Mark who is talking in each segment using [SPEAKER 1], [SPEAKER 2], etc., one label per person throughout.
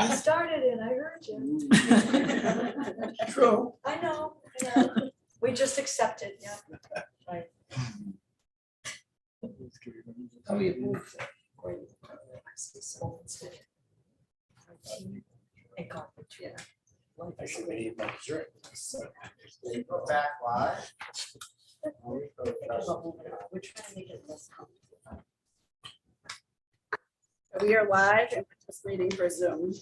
[SPEAKER 1] You started it, I heard you.
[SPEAKER 2] True.
[SPEAKER 1] I know. We just accepted, yeah. Right.
[SPEAKER 2] How you move?
[SPEAKER 1] And garbage, yeah.
[SPEAKER 2] I should eat my dessert.
[SPEAKER 3] Go back live.
[SPEAKER 1] We're trying to make it less complicated.
[SPEAKER 4] We are live and we're just waiting for Zoom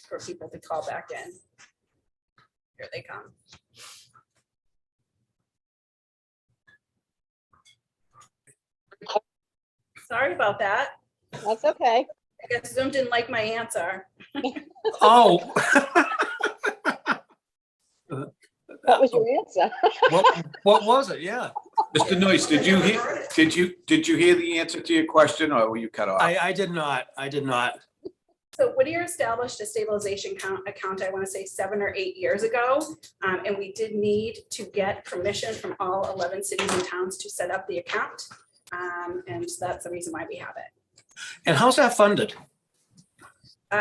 [SPEAKER 4] for people to call back in. Here they come. Sorry about that.
[SPEAKER 5] That's okay.
[SPEAKER 4] I guess Zoom didn't like my answer.
[SPEAKER 6] Oh.
[SPEAKER 5] What was your answer?
[SPEAKER 6] What was it? Yeah,
[SPEAKER 7] Mr. Noyce, did you hear the answer to your question or were you cut off?
[SPEAKER 6] I did not.
[SPEAKER 4] So Whittier established a stabilization account, I want to say 7 or 8 years ago. And we did need to get permission from all 11 cities and towns to set up the account. And that's the reason why we have it.
[SPEAKER 6] And how's that funded?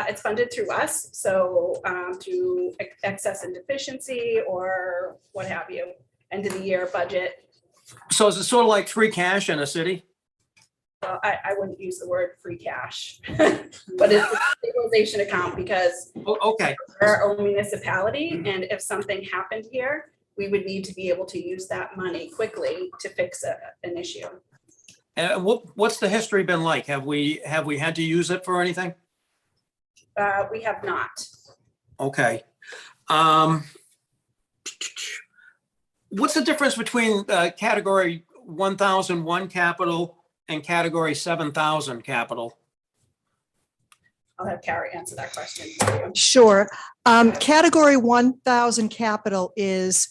[SPEAKER 4] It's funded through us, so through excess and deficiency or what have you, end of the year budget.
[SPEAKER 6] So is it sort of like free cash in a city?
[SPEAKER 4] Well, I wouldn't use the word free cash, but it's a stabilization account because
[SPEAKER 6] Okay,
[SPEAKER 4] we're our own municipality, and if something happened here, we would need to be able to use that money quickly to fix an issue.
[SPEAKER 6] and what's the history been like? Have we had to use it for anything?
[SPEAKER 4] We have not.
[SPEAKER 6] Okay. What's the difference between category 1001 capital and category 7000 capital?
[SPEAKER 4] I'll have Carrie answer that question for you.
[SPEAKER 8] Sure. Category 1000 capital is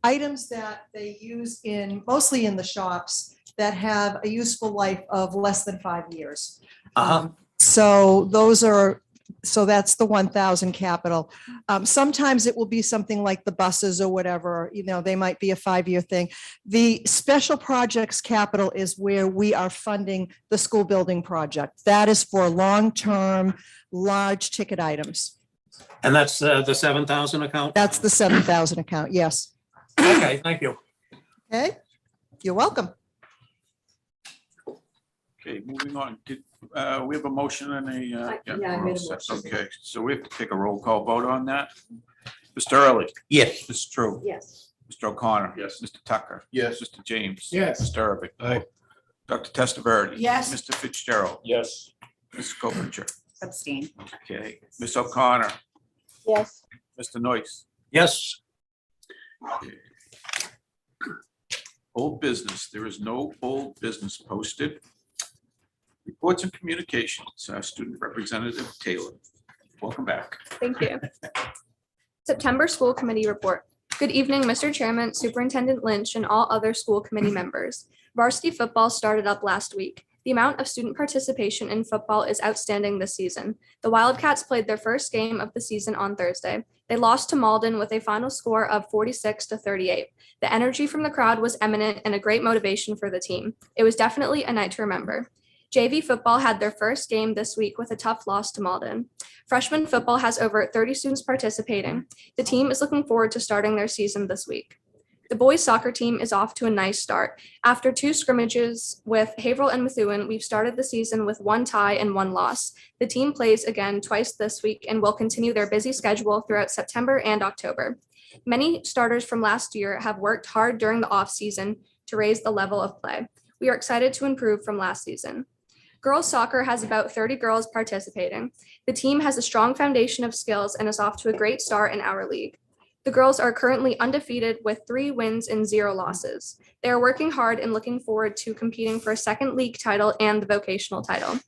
[SPEAKER 8] items that they use mostly in the shops that have a useful life of less than 5 years. So that's the 1000 capital. Sometimes it will be something like the buses or whatever, they might be a 5-year thing. The special projects capital is where we are funding the school building project. That is for long-term, large ticket items.
[SPEAKER 6] And that's the 7000 account?
[SPEAKER 8] That's the 7000 account. Yes.
[SPEAKER 6] Okay, thank you.
[SPEAKER 8] Okay. You're welcome.
[SPEAKER 7] Okay, moving on. We have a motion and a.
[SPEAKER 1] Yeah, I made a
[SPEAKER 7] we're all set.
[SPEAKER 1] motion.
[SPEAKER 7] Okay, so we have to take a roll call vote on that. Mr. Early?
[SPEAKER 6] Yes.
[SPEAKER 7] Mr. True?
[SPEAKER 1] Yes.
[SPEAKER 7] Mr. O'Connor?
[SPEAKER 2] Yes.
[SPEAKER 7] Mr. Tucker?
[SPEAKER 2] Yes.
[SPEAKER 7] Mr. James?
[SPEAKER 2] Yes.
[SPEAKER 7] Mr. Irving?
[SPEAKER 2] Aye.
[SPEAKER 7] Dr. Testaverde?
[SPEAKER 1] Yes.
[SPEAKER 7] Mr. Fitzgerald?
[SPEAKER 2] Yes.
[SPEAKER 7] Ms. Copinger?
[SPEAKER 4] Abstain.
[SPEAKER 7] Okay, Ms. O'Connor?
[SPEAKER 5] Yes.
[SPEAKER 7] Mr. Noyce?
[SPEAKER 6] Yes.
[SPEAKER 7] Okay. Old business. There is no old business posted. Reports and communications, Student Representative Taylor. Welcome back.
[SPEAKER 9] Thank you. September School Committee Report. Good evening, Mr. Chairman, Superintendent Lynch, and all other school committee members. Varsity football started up last week. The amount of student participation in football is outstanding this season. The Wildcats played their first game of the season on Thursday. They lost to Malden with a final score of 46-38. The energy from the crowd was eminent and a great motivation for the team. It was definitely a night to remember. JV football had their first game this week with a tough loss to Malden. Freshman football has over 30 students participating. The team is looking forward to starting their season this week. The boys soccer team is off to a nice start. After 2 scrimmages with Haverhill and Methuen, we've started the season with 1 tie and 1 loss. The team plays again twice this week and will continue their busy schedule throughout September and October. Many starters from last year have worked hard during the off-season to raise the level of play. We are excited to improve from last season. Girls soccer has about 30 girls participating. The team has a strong foundation of skills and is off to a great start in our league. The girls are currently undefeated with 3 wins and 0 losses. They are working hard and looking forward to competing for a second league title and the vocational title.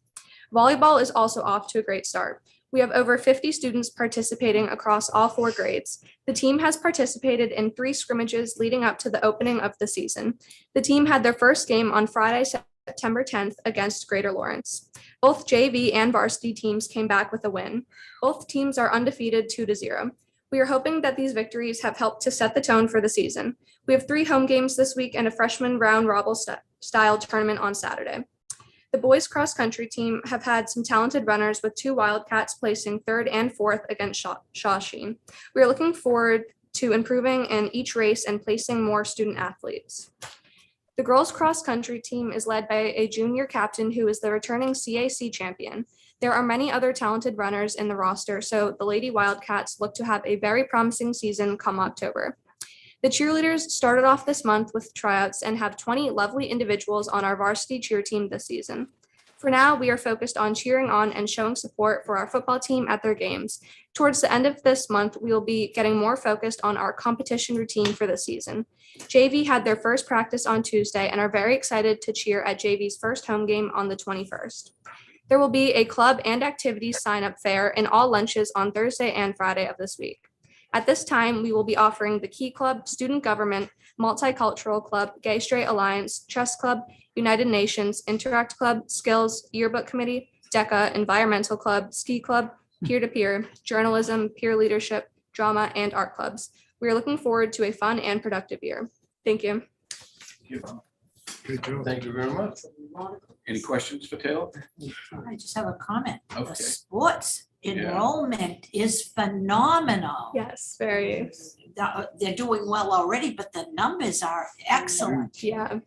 [SPEAKER 9] Volleyball is also off to a great start. We have over 50 students participating across all 4 grades. The team has participated in 3 scrimmages leading up to the opening of the season. The team had their first game on Friday, September 10th against Greater Lawrence. Both JV and varsity teams came back with a win. Both teams are undefeated 2-0. We are hoping that these victories have helped to set the tone for the season. We have 3 home games this week and a freshman round robin style tournament on Saturday. The boys cross country team have had some talented runners with 2 Wildcats placing 3rd and 4th against Shawsheen. We are looking forward to improving in each race and placing more student athletes. The girls cross country team is led by a junior captain who is the returning CAC champion. There are many other talented runners in the roster, so the Lady Wildcats look to have a very promising season come October. The cheerleaders started off this month with tryouts and have 20 lovely individuals on our varsity cheer team this season. For now, we are focused on cheering on and showing support for our football team at their games. Towards the end of this month, we will be getting more focused on our competition routine for the season. JV had their first practice on Tuesday and are very excited to cheer at JV's first home game on the 21st. There will be a club and activities sign-up fair and all lunches on Thursday and Friday of this week. At this time, we will be offering the Key Club, Student Government, Multicultural Club, Gay Straight Alliance, Chess Club, United Nations, Interact Club, Skills, Yearbook Committee, DECA, Environmental Club, Ski Club, Peer-to-Peer, Journalism, Peer Leadership, Drama, and Art Clubs. We are looking forward to a fun and productive year. Thank you.
[SPEAKER 2] Good job.
[SPEAKER 3] Thank you very much.
[SPEAKER 7] Any questions for Taylor?
[SPEAKER 1] I just have a comment. The
[SPEAKER 7] Okay.
[SPEAKER 1] sports enrollment is phenomenal.
[SPEAKER 9] Yes, very.
[SPEAKER 1] They're doing well already, but the numbers are excellent.
[SPEAKER 9] Yeah.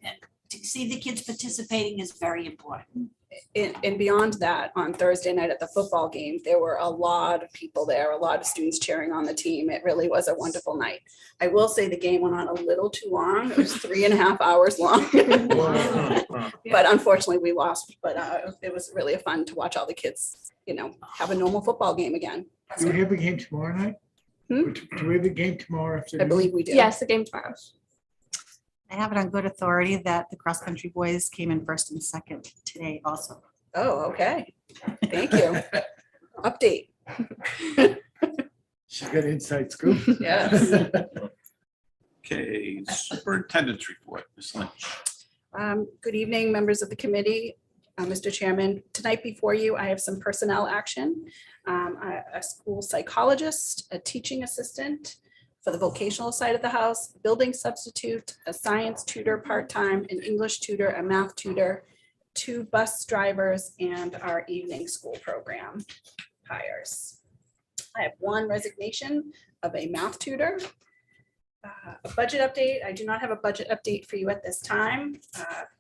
[SPEAKER 1] To see the kids participating is very important.
[SPEAKER 4] And beyond that, on Thursday night at the football game, there were a lot of people there, a lot of students cheering on the team. It really was a wonderful night. I will say the game went on a little too long. It was 3.5 hours long. But unfortunately, we lost. But it was really fun to watch all the kids, have a normal football game again.
[SPEAKER 2] Do we have a game tomorrow night?
[SPEAKER 4] Hmm?
[SPEAKER 2] Do we have a game tomorrow
[SPEAKER 4] I
[SPEAKER 2] afternoon?
[SPEAKER 4] believe we did.
[SPEAKER 9] Yes, the game tomorrow.
[SPEAKER 10] I have it on good authority that the cross-country boys came in first and second today also.
[SPEAKER 4] Oh, okay. Thank you. Update.
[SPEAKER 2] She's got inside scoop.
[SPEAKER 4] Yes.
[SPEAKER 7] Okay, superintendent's report, Ms. Lynch.
[SPEAKER 4] Good evening, members of the committee. Mr. Chairman, tonight before you, I have some personnel action. A school psychologist, a teaching assistant for the vocational side of the house, building substitute, a science tutor part-time, an English tutor, a math tutor, 2 bus drivers, and our evening school program hires. I have 1 resignation of a math tutor. A budget update. I do not have a budget update for you at this time.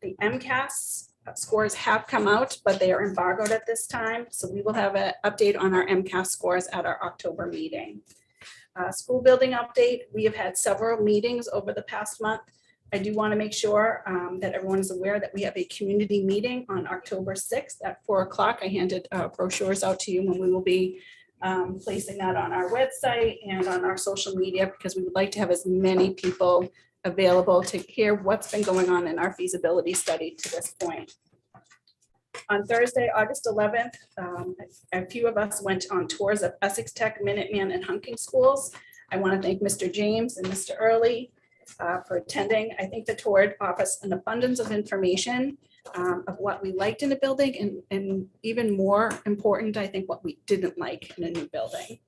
[SPEAKER 4] The MCAS scores have come out, but they are embargoed at this time. So we will have an update on our MCAS scores at our October meeting. School building update. We have had several meetings over the past month. I do want to make sure that everyone is aware that we have a community meeting on October 6th at 4 o'clock. I handed brochures out to you when we will be placing that on our website and on our social media, because we would like to have as many people available to hear what's been going on in our feasibility study to this point. On Thursday, August 11th, a few of us went on tours of Essex Tech, Minuteman, and Hunking schools. I want to thank Mr. James and Mr. Early for attending. I think the tour offers an abundance of information of what we liked in a building, and even more important, I think what we didn't like in a new building.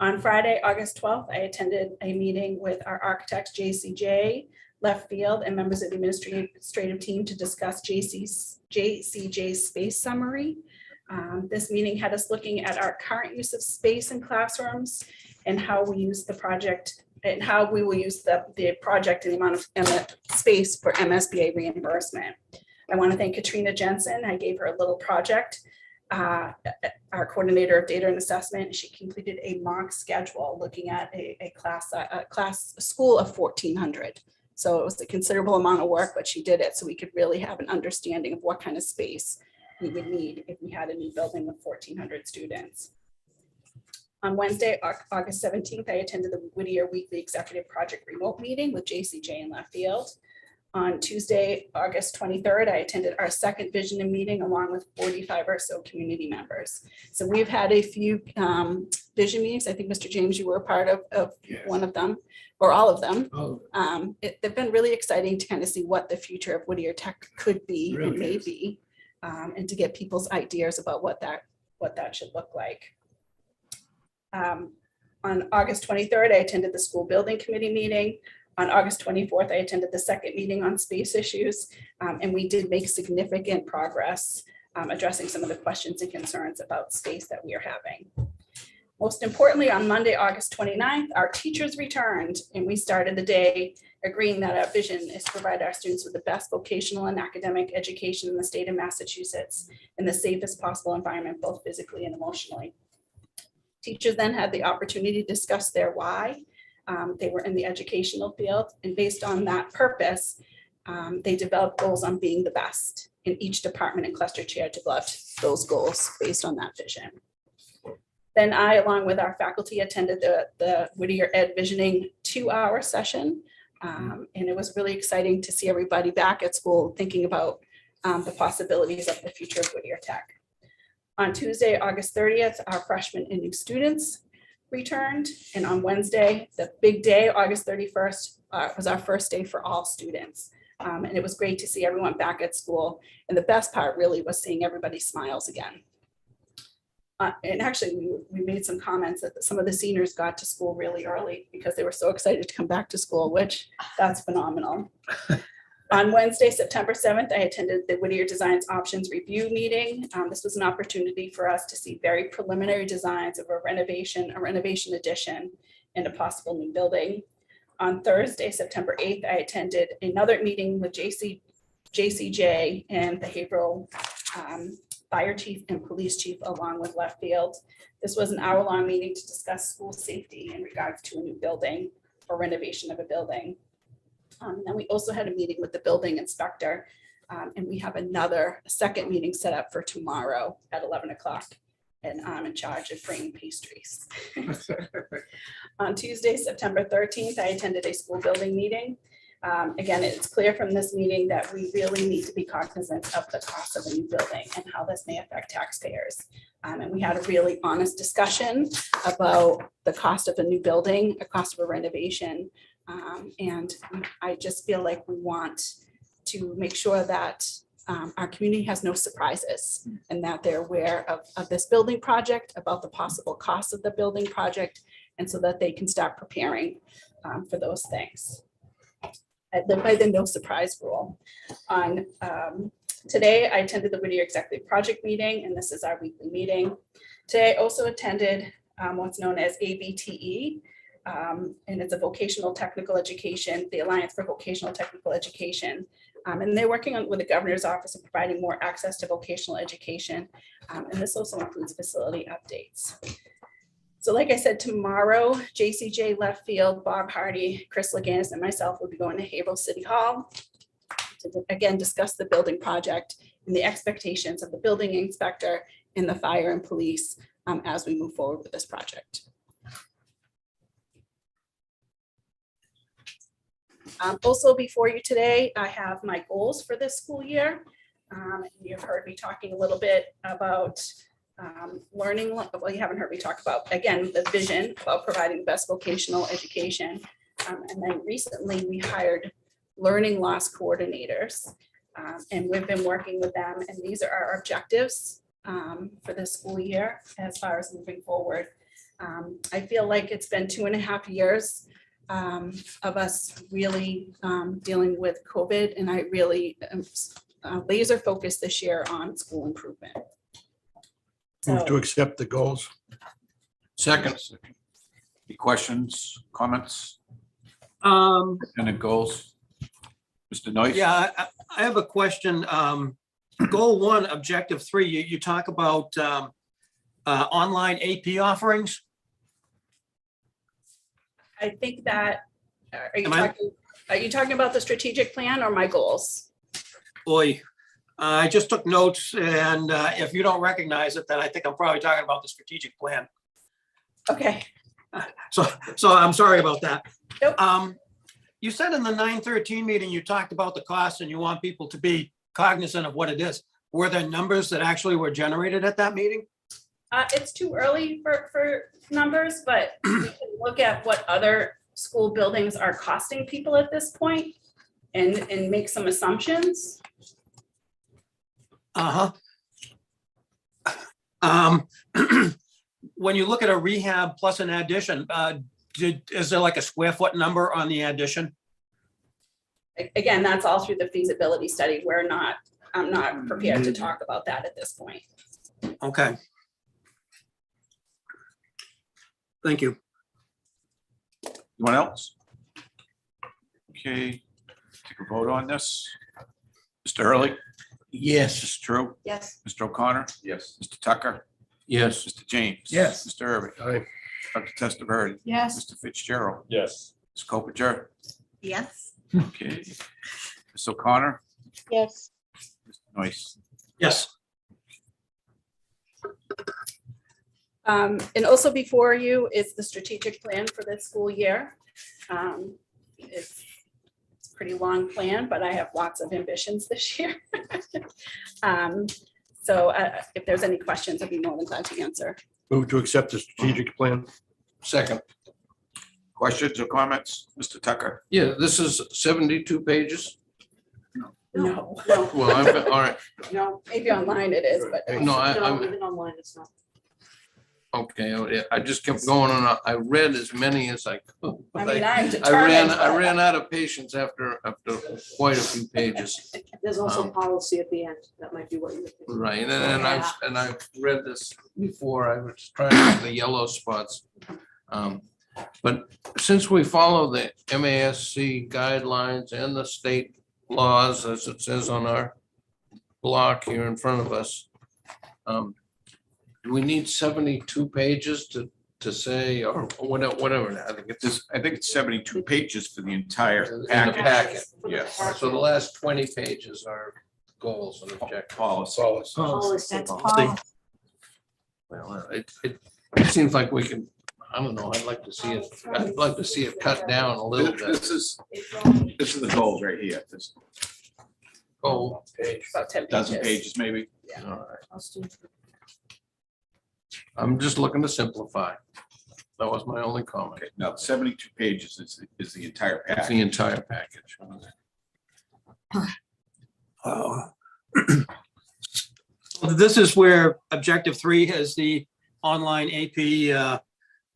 [SPEAKER 4] On Friday, August 12th, I attended a meeting with our architects, JCJ, Left Field, and members of the administrative team to discuss JCJ's space summary. This meeting had us looking at our current use of space in classrooms and how we use the project and how we will use the project and the amount of space for MSBA reimbursement. I want to thank Katrina Jensen. I gave her a little project. Our coordinator of data and assessment, she completed a mock schedule looking at a school of 1,400. So it was a considerable amount of work, but she did it so we could really have an understanding of what kind of space we would need if we had a new building with 1,400 students. On Wednesday, August 17th, I attended the Whittier Weekly Executive Project Remote Meeting with JCJ and Left Field. On Tuesday, August 23rd, I attended our second vision meeting along with 45 or so community members. So we've had a few vision meetings. I think, Mr. James, you were a part of
[SPEAKER 2] Yes.
[SPEAKER 4] one of them, or all of them.
[SPEAKER 2] Oh,
[SPEAKER 4] They've been really exciting to kind of see what the future of Whittier Tech could be and
[SPEAKER 2] Really
[SPEAKER 4] may
[SPEAKER 2] is.
[SPEAKER 4] be, and to get people's ideas about what that should look like. On August 23rd, I attended the school building committee meeting. On August 24th, I attended the second meeting on space issues, and we did make significant progress. addressing some of the questions and concerns about space that we are having. Most importantly, on Monday, August 29th, our teachers returned, and we started the day agreeing that our vision is to provide our students with the best vocational and academic education in the state of Massachusetts in the safest possible environment, both physically and emotionally. Teachers then had the opportunity to discuss their why. They were in the educational field, and based on that purpose, they developed goals on being the best. And each department and cluster chair developed those goals based on that vision. Then I, along with our faculty, attended the Whittier Ed Visioning 2-hour session. And it was really exciting to see everybody back at school thinking about the possibilities of the future of Whittier Tech. On Tuesday, August 30th, our freshmen and new students returned. And on Wednesday, the big day, August 31st, was our first day for all students. And it was great to see everyone back at school. And the best part really was seeing everybody's smiles again. And actually, we made some comments that some of the seniors got to school really early because they were so excited to come back to school, which that's phenomenal. On Wednesday, September 7th, I attended the Whittier Designs Options Review meeting. This was an opportunity for us to see very preliminary designs of a renovation addition, and a possible new building. On Thursday, September 8th, I attended another meeting with JCJ and behavioral fire chief and police chief along with left field. This was an hour-long meeting to discuss school safety in regards to a new building or renovation of a building. Then we also had a meeting with the building inspector, and we have a second meeting set up for tomorrow at 11 o'clock. And I'm in charge of bringing pastries. On Tuesday, September 13th, I attended a school building meeting. Again, it's clear from this meeting that we really need to be cognizant of the cost of a new building and how this may affect taxpayers. And we had a really honest discussion about the cost of a new building, the cost of a renovation. And I just feel like we want to make sure that our community has no surprises and that they're aware of this building project, about the possible cost of the building project, and so that they can start preparing for those things. I live by the no surprise rule. On today, I attended the Whittier Executive Project meeting, and this is our weekly meeting. Today, I also attended what's known as ABTE, and it's a vocational technical education, the Alliance for Vocational Technical Education. And they're working with the governor's office of providing more access to vocational education. And this also includes facility updates. So like I said, tomorrow, JCJ Left Field, Bob Hardy, Chris Leganis, and myself will be going to Haverhill City Hall to again discuss the building project and the expectations of the building inspector and the fire and police as we move forward with this project. Also before you today, I have my goals for this school year. You've heard me talking a little bit about learning. Well, you haven't heard me talk about, again, the vision about providing the best vocational education. And then recently we hired learning loss coordinators, and we've been working with them. And these are our objectives for this school year as far as moving forward. I feel like it's been 2.5 years of us really dealing with COVID, and I really am laser focused this year on school improvement.
[SPEAKER 11] Move to
[SPEAKER 4] So,
[SPEAKER 11] accept the goals.
[SPEAKER 7] Second. Any questions, comments,
[SPEAKER 6] Um,
[SPEAKER 7] and goals? Mr. Noyce?
[SPEAKER 6] yeah, I have a question. Goal 1, objective 3, you talk about online AP offerings.
[SPEAKER 4] I think that, are you
[SPEAKER 6] Am I-
[SPEAKER 4] talking about the strategic plan or my goals?
[SPEAKER 6] Boy, I just took notes, and if you don't recognize it, then I think I'm probably talking about the strategic plan.
[SPEAKER 4] Okay,
[SPEAKER 6] So I'm sorry about that.
[SPEAKER 4] Nope.
[SPEAKER 6] You said in the 9/13 meeting, you talked about the cost and you want people to be cognizant of what it is. Were there numbers that actually were generated at that meeting?
[SPEAKER 4] it's too early for numbers, but we can look at what other school buildings are costing people at this point and make some assumptions.
[SPEAKER 6] Uh-huh. When you look at a rehab plus an addition, is there like a square foot number on the addition?
[SPEAKER 4] Again, that's all through the feasibility study. We're not I'm not prepared to talk about that at this point.
[SPEAKER 6] Okay. Thank you.
[SPEAKER 7] Anyone else? Okay, take a vote on this. Mr. Hurley?
[SPEAKER 11] Yes.
[SPEAKER 7] Mr. True?
[SPEAKER 1] Yes.
[SPEAKER 7] Mr. O'Connor?
[SPEAKER 3] Yes.
[SPEAKER 7] Mr. Tucker?
[SPEAKER 11] Yes.
[SPEAKER 7] Mr. James?
[SPEAKER 2] Yes.
[SPEAKER 7] Mr. Irving?
[SPEAKER 11] Aye.
[SPEAKER 7] Dr. Testaverde?
[SPEAKER 1] Yes.
[SPEAKER 7] Mr. Fitzgerald?
[SPEAKER 3] Yes.
[SPEAKER 7] Ms. Coppicer?
[SPEAKER 10] Yes.
[SPEAKER 7] Okay. Ms. O'Connor?
[SPEAKER 5] Yes.
[SPEAKER 7] Mr. Noyce?
[SPEAKER 6] Yes.
[SPEAKER 4] And also before you is the strategic plan for this school year. It's a pretty long plan, but I have lots of ambitions this year. So if there's any questions, I'd be more than glad to answer.
[SPEAKER 11] Move to accept the strategic plan. Second.
[SPEAKER 7] Questions or comments? Mr. Tucker?
[SPEAKER 11] Yeah, this is 72 pages.
[SPEAKER 4] No,
[SPEAKER 11] Well, all right.
[SPEAKER 4] no, maybe online it is, but
[SPEAKER 11] No, I'm,
[SPEAKER 1] Even online, it's not.
[SPEAKER 11] okay. I just kept going on. I read as many as I could.
[SPEAKER 4] I mean, I'm
[SPEAKER 11] I
[SPEAKER 4] determined.
[SPEAKER 11] ran out of patience after quite a few pages.
[SPEAKER 1] There's
[SPEAKER 11] also
[SPEAKER 1] policy at the end. That might be what you were thinking.
[SPEAKER 11] Right, and I've read this before. I was trying to get the yellow spots. But since we follow the MASC guidelines and the state laws, as it says on our block here in front of us, do we need 72 pages to say, or whatever?
[SPEAKER 7] I think it's 72 pages for the entire
[SPEAKER 11] In the
[SPEAKER 7] package.
[SPEAKER 11] packet.
[SPEAKER 7] Yes.
[SPEAKER 11] So the last 20 pages are goals and objectives.
[SPEAKER 7] Policy.
[SPEAKER 1] That's
[SPEAKER 11] Well, it seems like we can, I don't know, I'd like to see it cut down a little bit.
[SPEAKER 7] This is the goals right here. This
[SPEAKER 11] Goal.
[SPEAKER 4] About 10
[SPEAKER 7] dozen
[SPEAKER 4] pages.
[SPEAKER 7] pages maybe.
[SPEAKER 11] All right. I'm just looking to simplify. That was my only comment.
[SPEAKER 7] Okay, no, 72 pages is the entire
[SPEAKER 11] It's
[SPEAKER 7] package.
[SPEAKER 11] the entire package.
[SPEAKER 6] This is where objective 3 has the online AP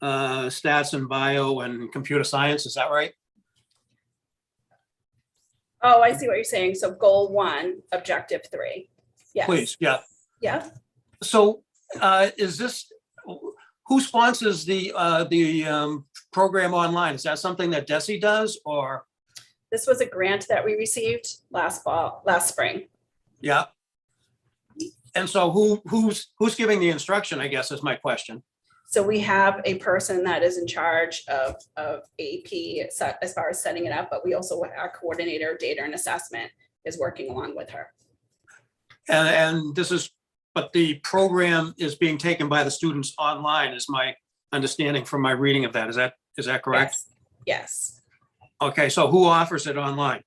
[SPEAKER 6] stats and bio and computer science. Is that right?
[SPEAKER 4] Oh, I see what you're saying. So goal 1, objective 3. Yes.
[SPEAKER 6] Please, yeah.
[SPEAKER 4] Yeah.
[SPEAKER 6] So is this, who sponsors the program online? Is that something that DESI does or?
[SPEAKER 4] This was a grant that we received last spring.
[SPEAKER 6] Yeah. And so who's giving the instruction, I guess is my question.
[SPEAKER 4] So we have a person that is in charge of AP as far as setting it up, but we also, our coordinator of data and assessment is working along with her.
[SPEAKER 6] And this is, but the program is being taken by the students online is my understanding from my reading of that. Is that correct?
[SPEAKER 4] Yes.
[SPEAKER 6] Okay, so who offers it online?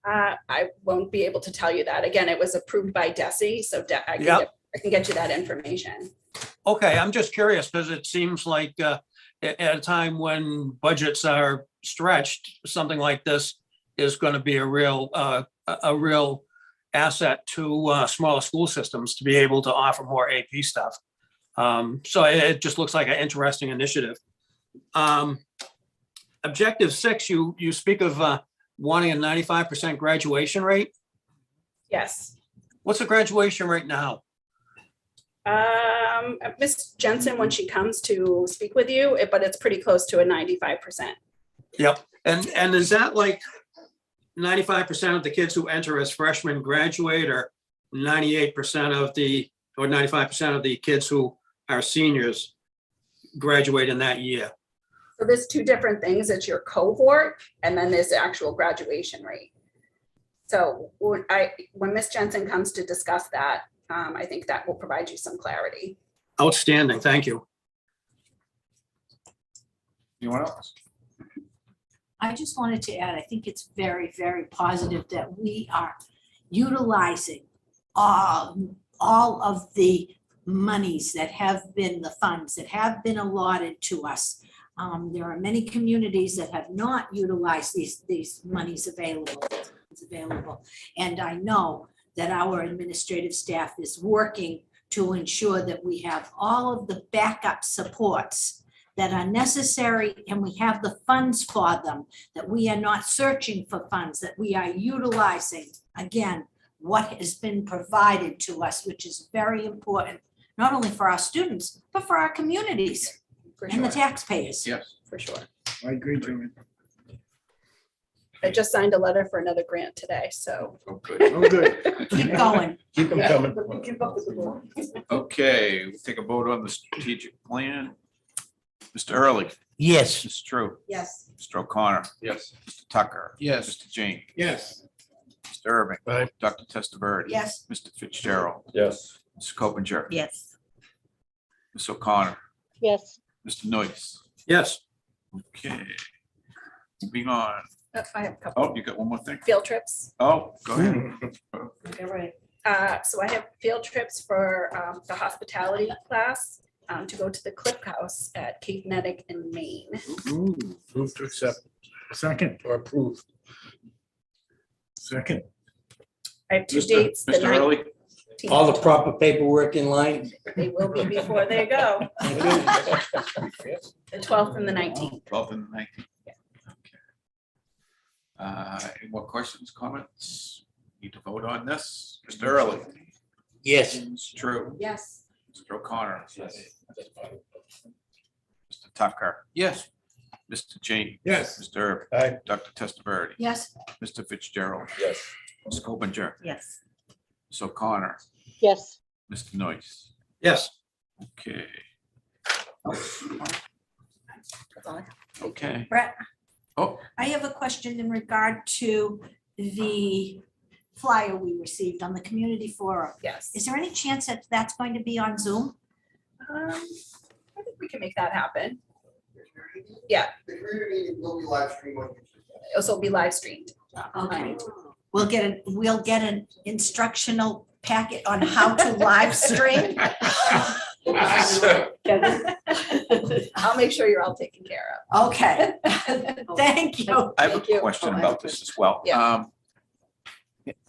[SPEAKER 4] I won't be able to tell you that. Again, it was approved by DESI, so I can get you that information.
[SPEAKER 6] Okay, I'm just curious because it seems like at a time when budgets are stretched, something like this is going to be a real asset to smaller school systems to be able to offer more AP stuff. So it just looks like an interesting initiative. Objective 6, you speak of wanting a 95% graduation rate.
[SPEAKER 4] Yes.
[SPEAKER 6] What's the graduation rate now?
[SPEAKER 4] Miss Jensen, when she comes to speak with you, but it's pretty close to a 95%.
[SPEAKER 6] Yep. And is that like 95% of the kids who enter as freshmen graduate, or 98% of the, or 95% of the kids who are seniors graduate in that year?
[SPEAKER 4] So there's 2 different things. It's your cohort, and then there's the actual graduation rate. So when Miss Jensen comes to discuss that, I think that will provide you some clarity.
[SPEAKER 6] Outstanding. Thank you.
[SPEAKER 7] Anyone else?
[SPEAKER 1] I just wanted to add, I think it's very, very positive that we are utilizing all of the monies that have been, the funds that have been allotted to us. There are many communities that have not utilized these monies available. And I know that our administrative staff is working to ensure that we have all of the backup supports that are necessary, and we have the funds for them, that we are not searching for funds, that we are utilizing, again, what has been provided to us, which is very important, not only for our students, but for our communities
[SPEAKER 4] For
[SPEAKER 1] and the
[SPEAKER 4] sure,
[SPEAKER 1] taxpayers.
[SPEAKER 7] Yes.
[SPEAKER 4] for sure.
[SPEAKER 2] I agree, Joanne.
[SPEAKER 4] I just signed a letter for another grant today, so.
[SPEAKER 7] Oh, good.
[SPEAKER 2] Oh, good.
[SPEAKER 1] Keep going.
[SPEAKER 11] Keep them coming.
[SPEAKER 7] Okay, we'll take a vote on the strategic plan. Mr. Early,
[SPEAKER 11] Yes.
[SPEAKER 7] Ms. True,
[SPEAKER 1] Yes.
[SPEAKER 7] Mr. O'Connor,
[SPEAKER 11] Yes.
[SPEAKER 7] Mr. Tucker,
[SPEAKER 11] Yes.
[SPEAKER 7] Mr. James,
[SPEAKER 2] Yes.
[SPEAKER 7] Mr. Irving,
[SPEAKER 11] Aye.
[SPEAKER 7] Dr. Testaverde.
[SPEAKER 1] Yes.
[SPEAKER 7] Mr. Fitzgerald,
[SPEAKER 11] Yes.
[SPEAKER 7] Ms. Coppinger,
[SPEAKER 1] Yes.
[SPEAKER 7] Ms. O'Connor,
[SPEAKER 5] Yes.
[SPEAKER 7] Mr. Noyce.
[SPEAKER 6] Yes.
[SPEAKER 7] Okay. Moving on.
[SPEAKER 4] I have a couple
[SPEAKER 7] Oh, you got one more thing?
[SPEAKER 4] field trips.
[SPEAKER 7] Oh, go ahead.
[SPEAKER 4] Okay, right. So I have field trips for the hospitality class to go to the Cliff House at Cape Nettic in Maine.
[SPEAKER 2] Ooh,
[SPEAKER 11] Move to accept
[SPEAKER 2] second,
[SPEAKER 11] or approve.
[SPEAKER 2] second.
[SPEAKER 4] I have two
[SPEAKER 7] Mr.
[SPEAKER 4] dates. The
[SPEAKER 7] Mr. Early,
[SPEAKER 4] 19th.
[SPEAKER 11] All the proper paperwork in line.
[SPEAKER 4] They will be before they go, the 12th and the 19th.
[SPEAKER 7] 12th and 19th. Okay. Any more questions, comments? Need to vote on this? Mr. Early,
[SPEAKER 11] Yes.
[SPEAKER 7] Ms. True,
[SPEAKER 1] Yes.
[SPEAKER 7] Mr. O'Connor, Mr. Tucker,
[SPEAKER 11] Yes.
[SPEAKER 7] Mr. James.
[SPEAKER 2] Yes.
[SPEAKER 7] Mr. Irving,
[SPEAKER 11] Aye.
[SPEAKER 7] Dr. Testaverde,
[SPEAKER 1] Yes.
[SPEAKER 7] Mr. Fitzgerald,
[SPEAKER 11] Yes.
[SPEAKER 7] Ms. Coppinger,
[SPEAKER 1] Yes.
[SPEAKER 7] Ms. O'Connor,
[SPEAKER 5] Yes.
[SPEAKER 7] Mr. Noyce.
[SPEAKER 6] Yes.
[SPEAKER 7] Okay,
[SPEAKER 4] That's all I have.
[SPEAKER 7] okay.
[SPEAKER 1] Brett,
[SPEAKER 7] Oh,
[SPEAKER 1] I have a question in regard to the flyer we received on the community forum.
[SPEAKER 4] Yes.
[SPEAKER 1] Is there any chance that that's going to be on Zoom?
[SPEAKER 4] I think we can make that happen.
[SPEAKER 3] The community will be live streamed on YouTube.
[SPEAKER 4] Also it'll be live streamed.
[SPEAKER 1] Okay. We'll get an instructional packet on how to live stream.
[SPEAKER 4] I'll make sure you're all taken care of.
[SPEAKER 1] Okay. Thank you.
[SPEAKER 7] I have
[SPEAKER 4] Thank
[SPEAKER 7] a
[SPEAKER 4] you.
[SPEAKER 7] question
[SPEAKER 4] Oh, I
[SPEAKER 7] about
[SPEAKER 4] have
[SPEAKER 7] this as well.
[SPEAKER 4] Yeah.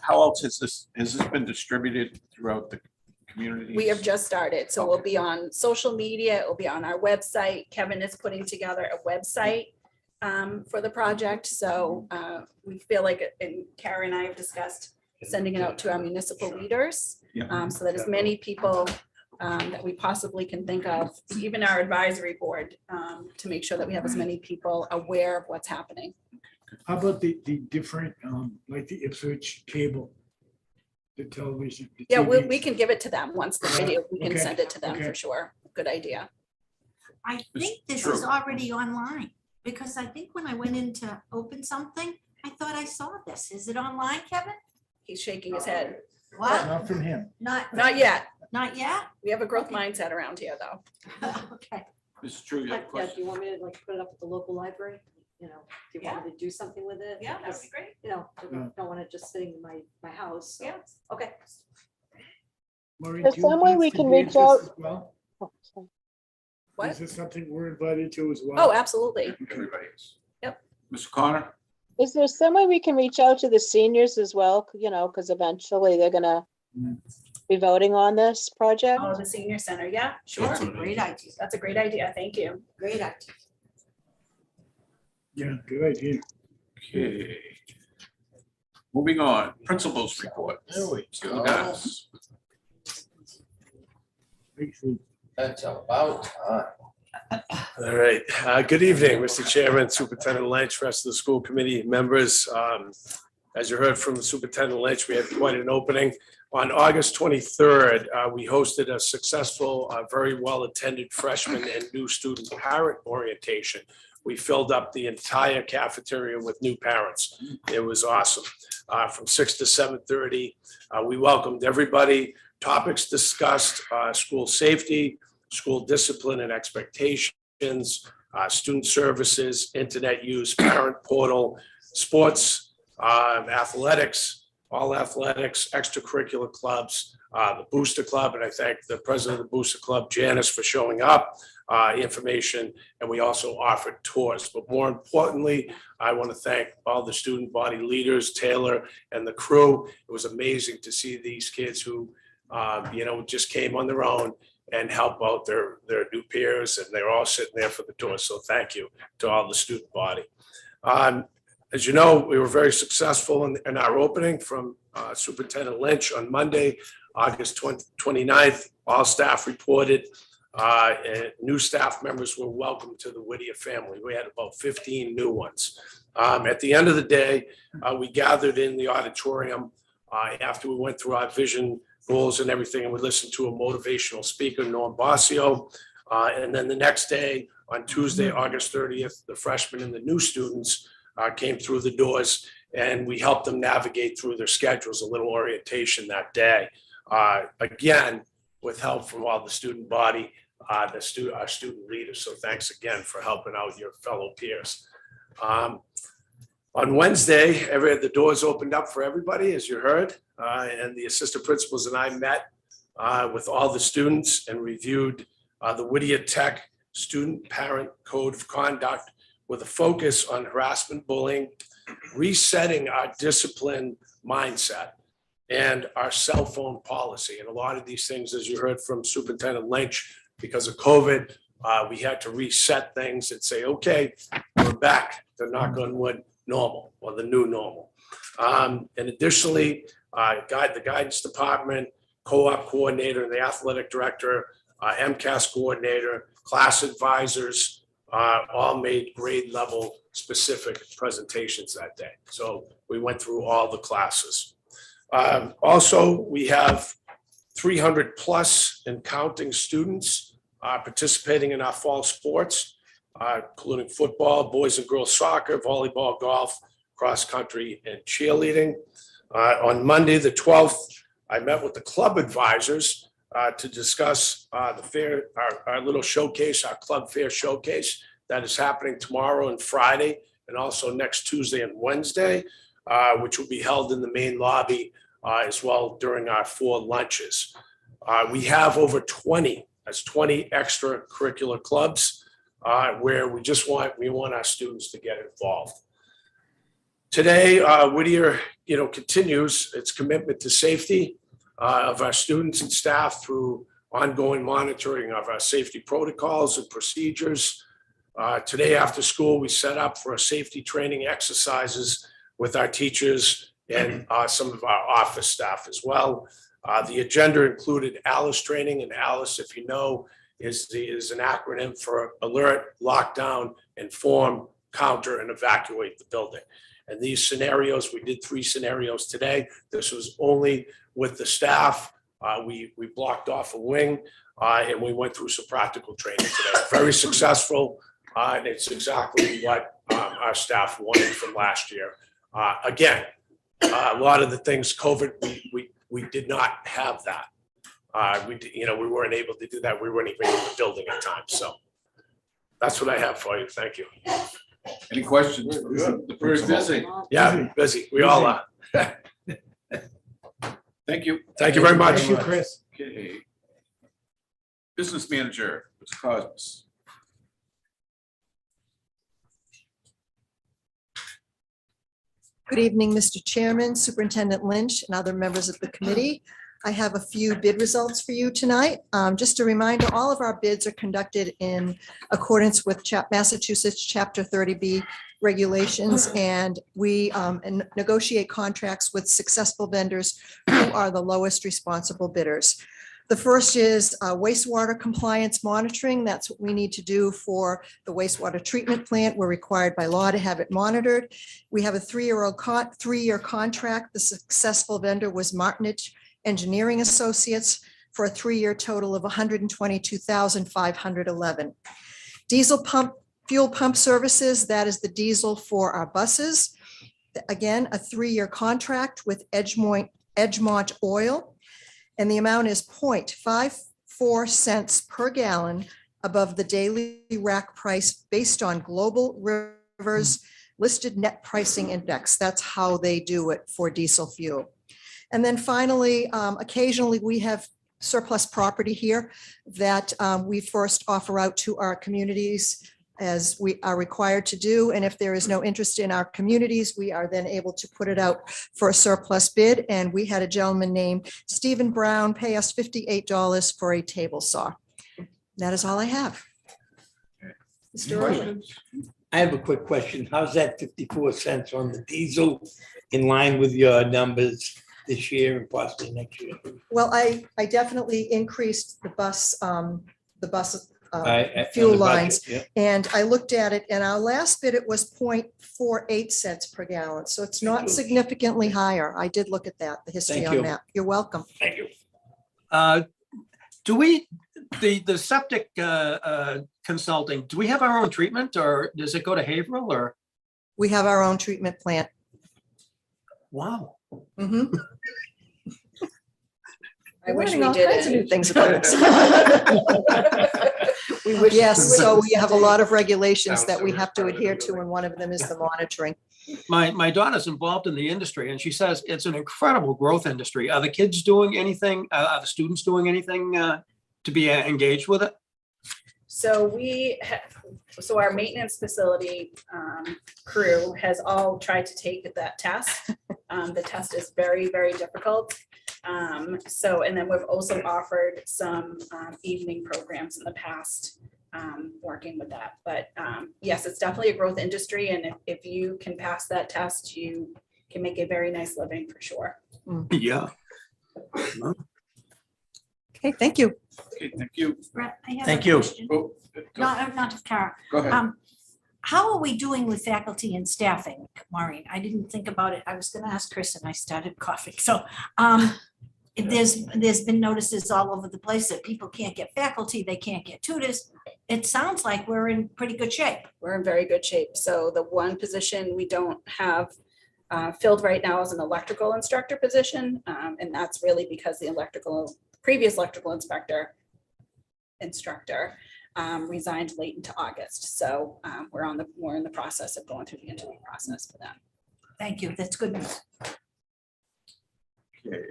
[SPEAKER 7] How else has this been distributed throughout the community?
[SPEAKER 4] We have just started, so we'll be on social media, it will be on our website. Kevin is putting together a website for the project, so we feel like, and Karen and I have discussed sending it out to our municipal leaders,
[SPEAKER 7] Yeah.
[SPEAKER 4] so that as many people that we possibly can think of, even our advisory board, to make sure that we have as many people aware of what's happening.
[SPEAKER 2] How about the different, like the Ipswich cable? The television? the
[SPEAKER 4] Yeah, we
[SPEAKER 2] TVs?
[SPEAKER 4] can give it to them once the video, we can
[SPEAKER 2] Okay,
[SPEAKER 4] send it to them
[SPEAKER 2] okay.
[SPEAKER 4] for sure. Good idea.
[SPEAKER 1] I think this
[SPEAKER 7] True.
[SPEAKER 1] is already online, because I think when I went in to open something, I thought I saw this. Is it online, Kevin?
[SPEAKER 4] He's shaking his head.
[SPEAKER 1] What?
[SPEAKER 2] Not from him.
[SPEAKER 4] Not yet.
[SPEAKER 1] Not yet?
[SPEAKER 4] We have a growth mindset around here, though.
[SPEAKER 1] Okay.
[SPEAKER 7] This is true. You have a
[SPEAKER 5] Yeah, do
[SPEAKER 7] question?
[SPEAKER 5] you want me to like put it up at the local library? You know, do you want me to do something with it? Because,
[SPEAKER 4] great.
[SPEAKER 5] You know, I
[SPEAKER 2] Yeah.
[SPEAKER 5] don't want it just sitting in my house. so-
[SPEAKER 4] Yeah.
[SPEAKER 5] Okay.
[SPEAKER 2] Maureen,
[SPEAKER 5] There's
[SPEAKER 2] do you
[SPEAKER 5] some way
[SPEAKER 2] want
[SPEAKER 5] we
[SPEAKER 2] us to
[SPEAKER 5] can
[SPEAKER 2] gauge
[SPEAKER 5] reach
[SPEAKER 2] this
[SPEAKER 5] out.
[SPEAKER 2] as well?
[SPEAKER 5] Oh, sorry.
[SPEAKER 4] What?
[SPEAKER 2] Is this something we're invited to as well?
[SPEAKER 4] Oh, absolutely.
[SPEAKER 7] Everybody is.
[SPEAKER 4] Yep.
[SPEAKER 7] Mr. Connor?
[SPEAKER 5] Is there some way we can reach out to the seniors as well? You know, because eventually they're gonna
[SPEAKER 2] Mm.
[SPEAKER 5] be voting on this project.
[SPEAKER 4] Oh, the senior center. Yeah, sure.
[SPEAKER 1] That's a great idea.
[SPEAKER 4] That's a great idea. Thank you.
[SPEAKER 1] Great idea.
[SPEAKER 2] Yeah, good idea.
[SPEAKER 7] Okay. Moving on, principals report.
[SPEAKER 11] There we
[SPEAKER 7] See
[SPEAKER 11] go.
[SPEAKER 7] what happens.
[SPEAKER 2] Thanks, Lou.
[SPEAKER 11] That's about time.
[SPEAKER 12] All right. Good evening, Mr. Chairman, Superintendent Lynch, rest of the school committee members. As you heard from Superintendent Lynch, we had quite an opening. On August 23rd, we hosted a successful, very well-attended freshman and new student parent orientation. We filled up the entire cafeteria with new parents. It was awesome. From 6 to 7:30, we welcomed everybody. Topics discussed, school safety, school discipline and expectations, student services, internet use, parent portal, sports, athletics, all athletics, extracurricular clubs, the Booster Club, and I thank the president of the Booster Club, Janice, for showing up, information, and we also offered tours. But more importantly, I want to thank all the student body leaders, Taylor and the crew. It was amazing to see these kids who, just came on their own and help out their new peers, and they're all sitting there for the tour. So thank you to all the student body. As you know, we were very successful in our opening from Superintendent Lynch on Monday, August 29th. All staff reported, and new staff members were welcome to the Whittier family. We had about 15 new ones. At the end of the day, we gathered in the auditorium after we went through our vision, goals and everything, and we listened to a motivational speaker, Norm Bossio. And then the next day, on Tuesday, August 30th, the freshmen and the new students came through the doors, and we helped them navigate through their schedules, a little orientation that day. Again, with help from all the student body, our student leaders. So thanks again for helping out your fellow peers. On Wednesday, the doors opened up for everybody, as you heard, and the assistant principals and I met with all the students and reviewed the Whittier Tech Student Parent Code of Conduct with a focus on harassment, bullying, resetting our discipline mindset, and our cell phone policy. And a lot of these things, as you heard from Superintendent Lynch, because of COVID, we had to reset things and say, okay, we're back to knock on wood normal, or the new normal. And additionally, the guidance department, co-op coordinator, and the athletic director, MCAS coordinator, class advisors, all made grade level specific presentations that day. So we went through all the classes. Also, we have 300 plus and counting students participating in our fall sports, including football, boys and girls soccer, volleyball, golf, cross country, and cheerleading. On Monday, the 12th, I met with the club advisors to discuss the fair, our little showcase, our club fair showcase that is happening tomorrow and Friday, and also next Tuesday and Wednesday, which will be held in the main lobby as well during our 4 lunches. We have over 20 extracurricular clubs where we want our students to get involved. Today, Whittier, continues its commitment to safety of our students and staff through ongoing monitoring of our safety protocols and procedures. Today after school, we set up for a safety training exercises with our teachers and some of our office staff as well. The agenda included ALICE training, and ALICE, if you know, is an acronym for alert, lockdown, inform, counter, and evacuate the building. And these scenarios, we did 3 scenarios today. This was only with the staff. We blocked off a wing and we went through some practical training today. Very successful, and it's exactly what our staff wanted from last year. Again, a lot of the things COVID, we did not have that. We weren't able to do that. We weren't even in the building at times. So that's what I have for you. Thank you.
[SPEAKER 7] Any questions? The very busy.
[SPEAKER 12] Yeah, busy. We all are.
[SPEAKER 7] Thank you.
[SPEAKER 12] Thank you very much.
[SPEAKER 2] Thank you, Chris.
[SPEAKER 7] Okay. Business manager, Mr. Cosmos.
[SPEAKER 8] Good evening, Mr. Chairman, Superintendent Lynch, and other members of the committee. I have a few bid results for you tonight. Just a reminder, all of our bids are conducted in accordance with Massachusetts Chapter 30B regulations, and we negotiate contracts with successful vendors who are the lowest responsible bidders. The first is wastewater compliance monitoring. That's what we need to do for the wastewater treatment plant. We're required by law to have it monitored. We have a 3-year contract. The successful vendor was Martinich Engineering Associates for a 3-year total of $122,511. Diesel fuel pump services, that is the diesel for our buses. Again, a 3-year contract with Edgemont Oil. And the amount is 0.54 cents per gallon above the daily rack price based on Global Rivers listed net pricing index. That's how they do it for diesel fuel. And then finally, occasionally we have surplus property here that we first offer out to our communities as we are required to do. And if there is no interest in our communities, we are then able to put it out for a surplus bid. And we had a gentleman named Stephen Brown pay us $58 for a table saw. That is all I have.
[SPEAKER 7] Okay.
[SPEAKER 8] Mr. Irwin.
[SPEAKER 7] Questions?
[SPEAKER 13] I have a quick question. How's that 54 cents on the diesel in line with your numbers this year and possibly next year?
[SPEAKER 8] Well, I definitely increased the bus
[SPEAKER 13] On
[SPEAKER 8] fuel
[SPEAKER 13] the budget,
[SPEAKER 8] lines.
[SPEAKER 13] yeah.
[SPEAKER 8] And I looked at it and our last bid, it was 0.48 cents per gallon. So it's not significantly higher. I did look at that, the history
[SPEAKER 13] Thank
[SPEAKER 8] on
[SPEAKER 13] you.
[SPEAKER 8] that. You're welcome.
[SPEAKER 13] Thank you.
[SPEAKER 6] Do we, the septic consulting, do we have our own treatment or does it go to Haverhill or?
[SPEAKER 8] We have our own treatment plant.
[SPEAKER 6] Wow.
[SPEAKER 8] Mhm.
[SPEAKER 4] I wish
[SPEAKER 8] Learning
[SPEAKER 4] we
[SPEAKER 8] all kinds of new
[SPEAKER 4] didn't.
[SPEAKER 8] things about us. Yes, so we have a lot of regulations that we have to adhere to, and one of them is the monitoring.
[SPEAKER 6] My daughter's involved in the industry and she says it's an incredible growth industry. Are the kids doing anything? Are the students doing anything to be engaged with it?
[SPEAKER 4] So so our maintenance facility crew has all tried to take that test. The test is very, very difficult. So, and then we've also offered some evening programs in the past, working with that. But yes, it's definitely a growth industry. And if you can pass that test, you can make a very nice living for sure.
[SPEAKER 6] Yeah.
[SPEAKER 8] Okay, thank you.
[SPEAKER 7] Okay, thank you.
[SPEAKER 1] Brett, I have a
[SPEAKER 13] Thank you.
[SPEAKER 1] question.
[SPEAKER 7] Oh, go
[SPEAKER 1] Not to Kara.
[SPEAKER 7] go ahead.
[SPEAKER 1] How are we doing with faculty and staffing, Maureen? I didn't think about it. I was gonna ask Chris and I started coughing. So there's been notices all over the place that people can't get faculty, they can't get tutors. It sounds like we're in pretty good shape.
[SPEAKER 4] We're in very good shape. So the one position we don't have filled right now is an electrical instructor position. And that's really because the previous electrical instructor resigned late into August. So we're in the process of going through the interview process for that.
[SPEAKER 1] Thank you. That's good news.
[SPEAKER 7] Okay.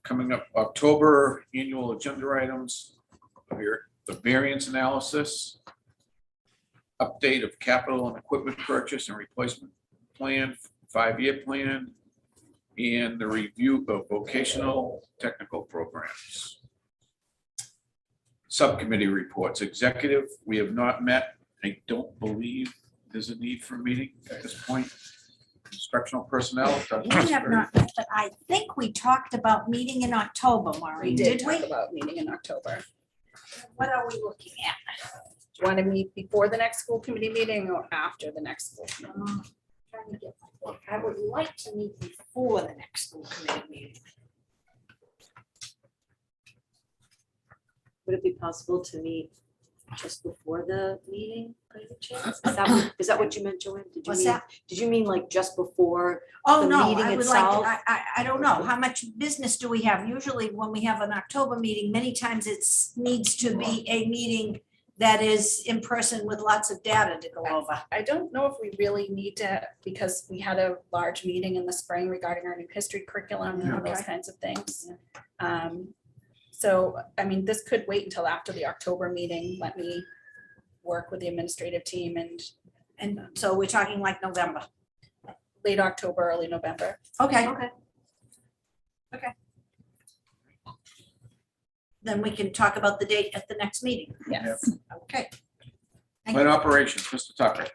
[SPEAKER 7] Coming up, October annual agenda items, here, the variance analysis, update of capital and equipment purchase and replacement plan, 5-year plan, and the review of vocational technical programs. Subcommittee reports, executive, we have not met. I don't believe there's a need for a meeting at this point. Instructional personnel.
[SPEAKER 1] We have not, met, but I think we talked about meeting in October, Maureen,
[SPEAKER 4] We did
[SPEAKER 1] did we?
[SPEAKER 4] talk about meeting in October.
[SPEAKER 1] What are we looking at?
[SPEAKER 4] Do you want to meet before the next school committee meeting or after the next school?
[SPEAKER 1] Trying to get my book. I would like to meet before the next school committee meeting.
[SPEAKER 14] Would it be possible to meet just before the meeting, by any chance? Is that what you meant, Joanne?
[SPEAKER 1] What's that?
[SPEAKER 14] Did you mean like just before?
[SPEAKER 1] Oh,
[SPEAKER 14] the
[SPEAKER 1] no,
[SPEAKER 14] meeting
[SPEAKER 1] I would like,
[SPEAKER 14] itself?
[SPEAKER 1] I don't know, how much business do we have? Usually when we have an October meeting, many times it's needs to be a meeting that is in person with lots of data to go over.
[SPEAKER 4] I don't know if we really need to, because we had a large meeting in the spring regarding our new history curriculum and those kinds of things. So, I mean, this could wait until after the October meeting. Let me work with the administrative team
[SPEAKER 1] And so we're talking like November.
[SPEAKER 4] late October, early November.
[SPEAKER 1] Okay.
[SPEAKER 14] Okay.
[SPEAKER 1] Then we can talk about the date at the next meeting.
[SPEAKER 4] Yes.
[SPEAKER 1] Okay. Thank
[SPEAKER 7] Plant
[SPEAKER 1] you.
[SPEAKER 7] operations, Mr. Tucker.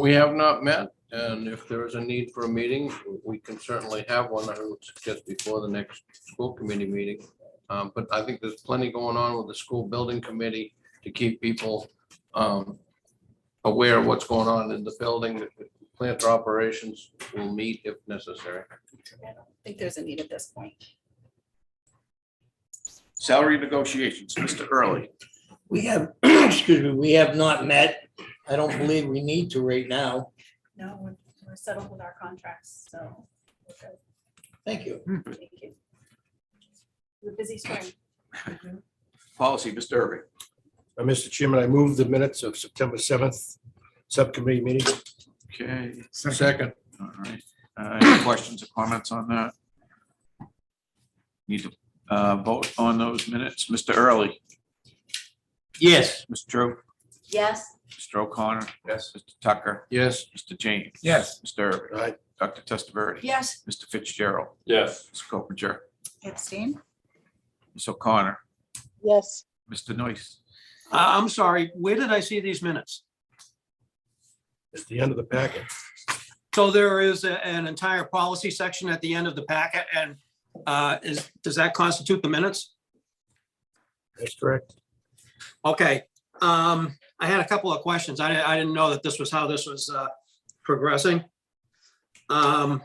[SPEAKER 11] We have not met, and if there is a need for a meeting, we can certainly have one. I would suggest before the next school committee meeting. But I think there's plenty going on with the school building committee to keep people aware of what's going on in the building. Plant operations will meet if necessary.
[SPEAKER 4] I don't think there's a need at this point.
[SPEAKER 7] Salary negotiations, Mr. Early.
[SPEAKER 13] We have, excuse me, we have not met. I don't believe we need to right now.
[SPEAKER 4] No, we're settled with our contracts, so. we're good.
[SPEAKER 13] Thank you.
[SPEAKER 4] Thank you. We're busy spring.
[SPEAKER 7] Policy, Mr. Irving.
[SPEAKER 12] Mr. Chairman, I move the minutes of September 7th subcommittee meeting.
[SPEAKER 7] Okay,
[SPEAKER 11] Second.
[SPEAKER 7] all right. Any questions or comments on that? Need to vote on those minutes. Mr. Early,
[SPEAKER 13] Yes.
[SPEAKER 7] Mr. Drew,
[SPEAKER 14] Yes.
[SPEAKER 7] Mr. O'Connor. Yes. Mr. Tucker,
[SPEAKER 11] Yes.
[SPEAKER 7] Mr. James.
[SPEAKER 12] Yes.
[SPEAKER 7] Mr. Irving.
[SPEAKER 12] Aye.
[SPEAKER 7] Dr. Testaverde.
[SPEAKER 1] Yes,
[SPEAKER 7] Mr. Fitzgerald.
[SPEAKER 12] Yes.
[SPEAKER 7] Ms. Coppinger.
[SPEAKER 10] Abstain?
[SPEAKER 7] Ms. O'Connor.
[SPEAKER 5] Yes.
[SPEAKER 7] Mr. Noyce.
[SPEAKER 6] I'm sorry, where did I see these minutes?
[SPEAKER 12] It's the end of the packet.
[SPEAKER 6] So there is an entire policy section at the end of the packet, and does that constitute the minutes?
[SPEAKER 12] That's correct.
[SPEAKER 6] Okay, I had a couple of questions. I didn't know that this was how this was progressing. On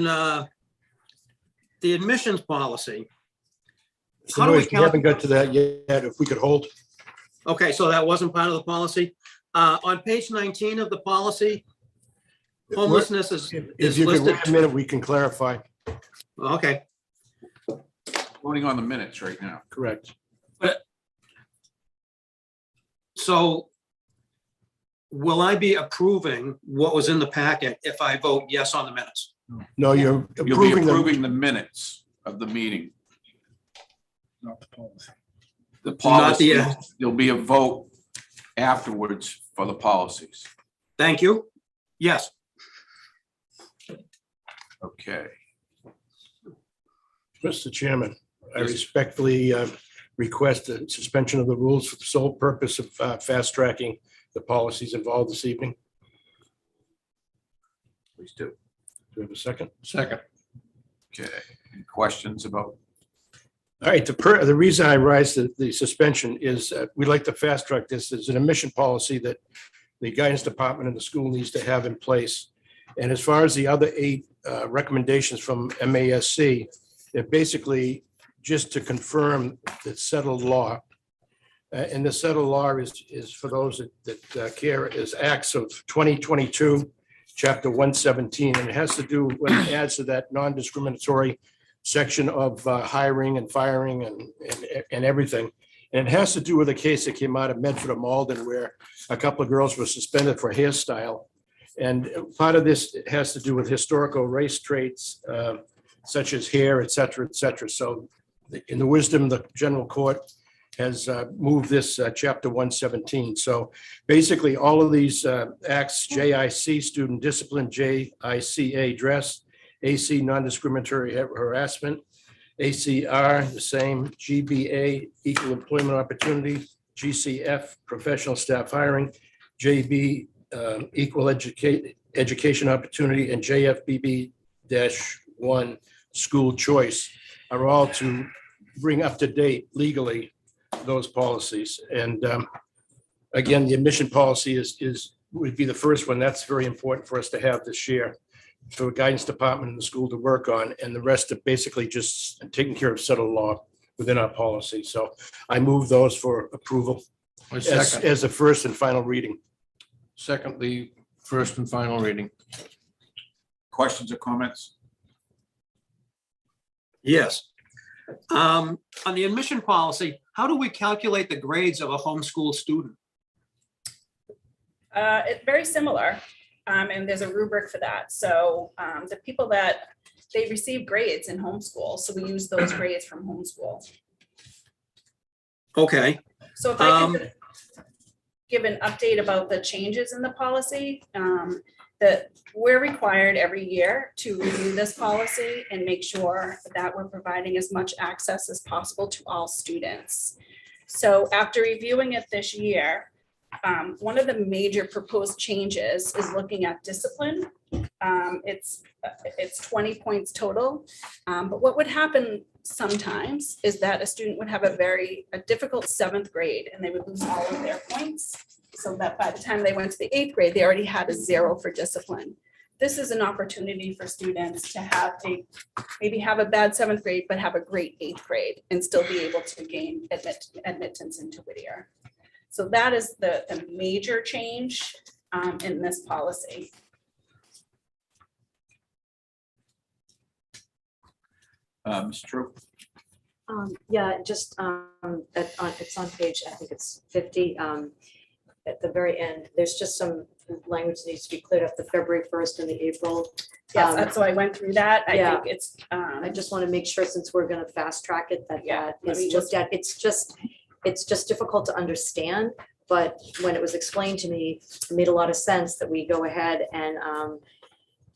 [SPEAKER 6] the admissions policy. How do we
[SPEAKER 12] We haven't got to that yet. If we could hold.
[SPEAKER 6] Okay, so that wasn't part of the policy. On page 19 of the policy, homelessness is
[SPEAKER 12] If you could
[SPEAKER 6] listed.
[SPEAKER 12] wait a minute, we can clarify.
[SPEAKER 6] Okay,
[SPEAKER 7] Voting on the minutes right now.
[SPEAKER 12] Correct.
[SPEAKER 6] so will I be approving what was in the packet if I vote yes on the minutes?
[SPEAKER 12] No, you're
[SPEAKER 7] You'll be
[SPEAKER 12] approving them.
[SPEAKER 7] approving the minutes of the meeting.
[SPEAKER 2] Not the policy.
[SPEAKER 7] The
[SPEAKER 6] Not
[SPEAKER 7] policy,
[SPEAKER 6] the,
[SPEAKER 7] there'll be a vote afterwards for the policies.
[SPEAKER 6] thank you. Yes,
[SPEAKER 7] Okay.
[SPEAKER 12] Mr. Chairman, I
[SPEAKER 7] Yes.
[SPEAKER 12] respectfully request a suspension of the rules for the sole purpose of fast tracking the policies involved this evening.
[SPEAKER 7] Please do.
[SPEAKER 12] Do we have a second?
[SPEAKER 11] Second.
[SPEAKER 7] Okay. Any questions about?
[SPEAKER 12] All right, the reason I rise to the suspension is we'd like to fast track this. There's an admission policy that the guidance department and the school needs to have in place. And as far as the other 8 recommendations from MASC, they're basically just to confirm the settled law. And the settled law is for those that care, is Acts of 2022, Chapter 117, and it has to do, when it adds to that non-discriminatory section of hiring and firing and everything. And it has to do with a case that came out of Medford or Malden where a couple of girls were suspended for hairstyle. And part of this has to do with historical race traits, such as hair, et cetera, et cetera. So in the wisdom, the general court has moved this chapter 117. So basically, all of these acts, JIC, student discipline, JICA, dress, AC, non-discriminatory harassment, ACR, the same, GBA, equal employment opportunity, GCF, professional staff hiring, JB, equal education opportunity, and JFBB-1, school choice, are all to bring up to date legally those policies. And again, the admission policy would be the first one. That's very important for us to have this year for the guidance department and the school to work on, and the rest are basically just taking care of settled law within our policy. So I move those for approval
[SPEAKER 11] I second.
[SPEAKER 12] as a first and final reading.
[SPEAKER 11] Second, the first and final reading.
[SPEAKER 7] Questions or comments?
[SPEAKER 6] yes. On the admission policy, how do we calculate the grades of a homeschool student?
[SPEAKER 4] It's very similar, and there's a rubric for that. So the people that, they receive grades in homeschool, so we use those grades from homeschool.
[SPEAKER 6] Okay,
[SPEAKER 4] So if I could give an update about the changes in the policy, that we're required every year to review this policy and make sure that we're providing as much access as possible to all students. So after reviewing it this year, one of the major proposed changes is looking at discipline. It's 20 points total. But what would happen sometimes is that a student would have a difficult 7th grade and they would lose all of their points. So that by the time they went to the 8th grade, they already had a 0 for discipline. This is an opportunity for students to maybe have a bad 7th grade, but have a great 8th grade and still be able to gain admittance into Whittier. So that is the major change in this policy.
[SPEAKER 7] Ms. True?
[SPEAKER 14] Yeah, just, it's on page, I think it's 50. At the very end, there's just some language that needs to be cleared up, the February 1st and the April.
[SPEAKER 4] Yes, so I went through that. I
[SPEAKER 14] Yeah.
[SPEAKER 4] think it's.
[SPEAKER 14] I just want to make sure, since we're going to fast track it, that
[SPEAKER 4] Yeah,
[SPEAKER 14] that
[SPEAKER 4] let me
[SPEAKER 14] is looked at. It's just difficult to understand. But when it was explained to me, it made a lot of sense that we go ahead and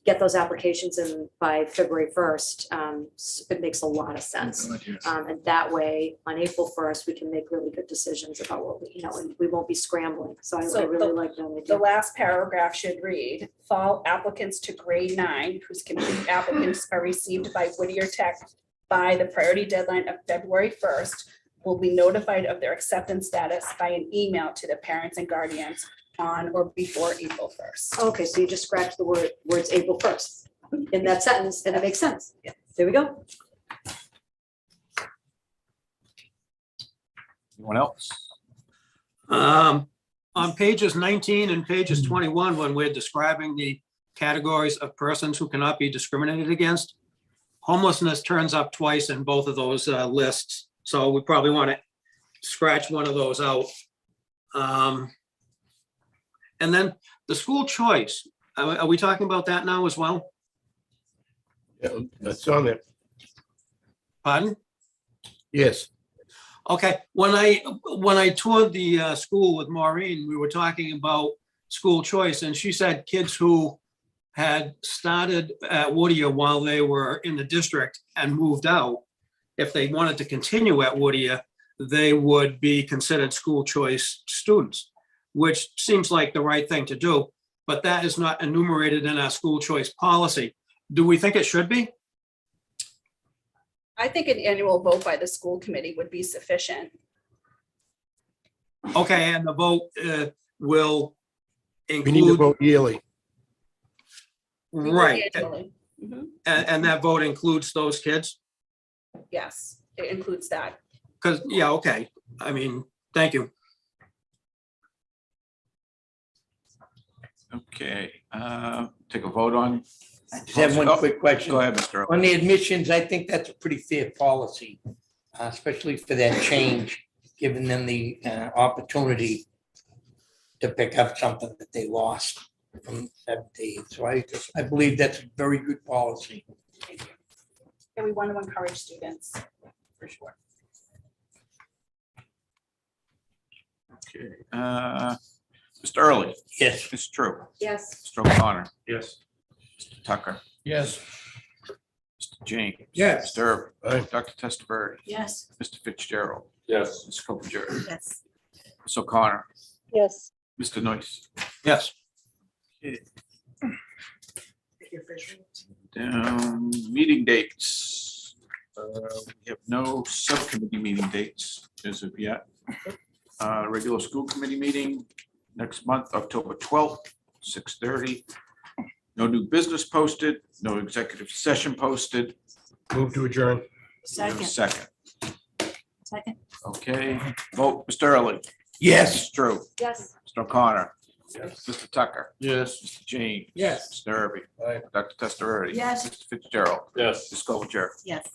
[SPEAKER 14] get those applications in by February 1st, it makes a lot of sense. And that way, on April 1st, we can make really good decisions about what we, and we won't be scrambling. So I
[SPEAKER 4] So
[SPEAKER 14] really like that
[SPEAKER 4] The
[SPEAKER 14] idea.
[SPEAKER 4] last paragraph should read, fall applicants to grade 9 whose complete applicants are received by Whittier Tech by the priority deadline of February 1st will be notified of their acceptance status by an email to the parents and guardians on or before April 1st.
[SPEAKER 14] Okay, so you just scratch the words April 1st in that sentence, and it makes sense. There we go.
[SPEAKER 7] Anyone else?
[SPEAKER 6] On pages 19 and pages 21, when we're describing the categories of persons who cannot be discriminated against, homelessness turns up twice in both of those lists. So we probably want to scratch one of those out. And then the school choice, are we talking about that now as well?
[SPEAKER 13] Yeah, that's on there.
[SPEAKER 6] Pardon?
[SPEAKER 13] Yes.
[SPEAKER 6] Okay, when I toured the school with Maureen, we were talking about school choice, and she said kids who had started at Whittier while they were in the district and moved out, if they wanted to continue at Whittier, they would be considered school choice students, which seems like the right thing to do, but that is not enumerated in our school choice policy. Do we think it should be?
[SPEAKER 4] I think an annual vote by the school committee would be sufficient.
[SPEAKER 6] Okay, and the vote will
[SPEAKER 13] We need to
[SPEAKER 6] include,
[SPEAKER 13] vote yearly.
[SPEAKER 6] right,
[SPEAKER 4] Annually. Mhm.
[SPEAKER 6] and that vote includes those kids?
[SPEAKER 4] Yes, it includes that.
[SPEAKER 6] Because, yeah, okay, I mean, thank you.
[SPEAKER 7] Okay, take a vote on.
[SPEAKER 13] I just have one
[SPEAKER 7] Oh,
[SPEAKER 13] quick question.
[SPEAKER 7] Go ahead, Mr. Earl.
[SPEAKER 13] On the admissions, I think that's a pretty fair policy, especially for that change, giving them the opportunity to pick up something that they lost from 7 to 8. So I believe that's a very good policy.
[SPEAKER 4] And we want to encourage students, for sure.
[SPEAKER 7] Okay, Mr. Early,
[SPEAKER 13] Yes.
[SPEAKER 7] Ms. True,
[SPEAKER 14] Yes.
[SPEAKER 7] Mr. O'Connor,
[SPEAKER 12] Yes.
[SPEAKER 7] Mr. Tucker,
[SPEAKER 11] Yes.
[SPEAKER 7] Mr. James.
[SPEAKER 2] Yes.
[SPEAKER 7] Mr. Irving,
[SPEAKER 13] Aye.
[SPEAKER 7] Dr. Testaverde,
[SPEAKER 1] Yes.
[SPEAKER 7] Mr. Fitzgerald,
[SPEAKER 12] Yes.
[SPEAKER 7] Ms. Coppinger,
[SPEAKER 14] Yes.
[SPEAKER 7] Ms. O'Connor,
[SPEAKER 5] Yes.
[SPEAKER 7] Mr. Noyce.
[SPEAKER 6] Yes.
[SPEAKER 7] Down, meeting dates. We have no subcommittee meeting dates as of yet. Regular school committee meeting next month, October 12th, 6:30. No new business posted, no executive session posted.
[SPEAKER 13] Move to adjourn.
[SPEAKER 1] Second,
[SPEAKER 7] Second,
[SPEAKER 1] second.
[SPEAKER 7] okay, vote, Mr. Early.
[SPEAKER 13] Yes.
[SPEAKER 7] Ms. Drew,
[SPEAKER 14] Yes.
[SPEAKER 7] Mr. O'Connor,
[SPEAKER 12] Yes.
[SPEAKER 7] Mr. Tucker,
[SPEAKER 11] Yes.
[SPEAKER 7] Mr. James.
[SPEAKER 2] Yes.
[SPEAKER 7] Mr. Irving.
[SPEAKER 13] Aye.
[SPEAKER 7] Dr. Testaverde.
[SPEAKER 1] Yes.
[SPEAKER 7] Mr. Fitzgerald.
[SPEAKER 12] Yes.
[SPEAKER 7] Ms. Coppinger.
[SPEAKER 14] Yes.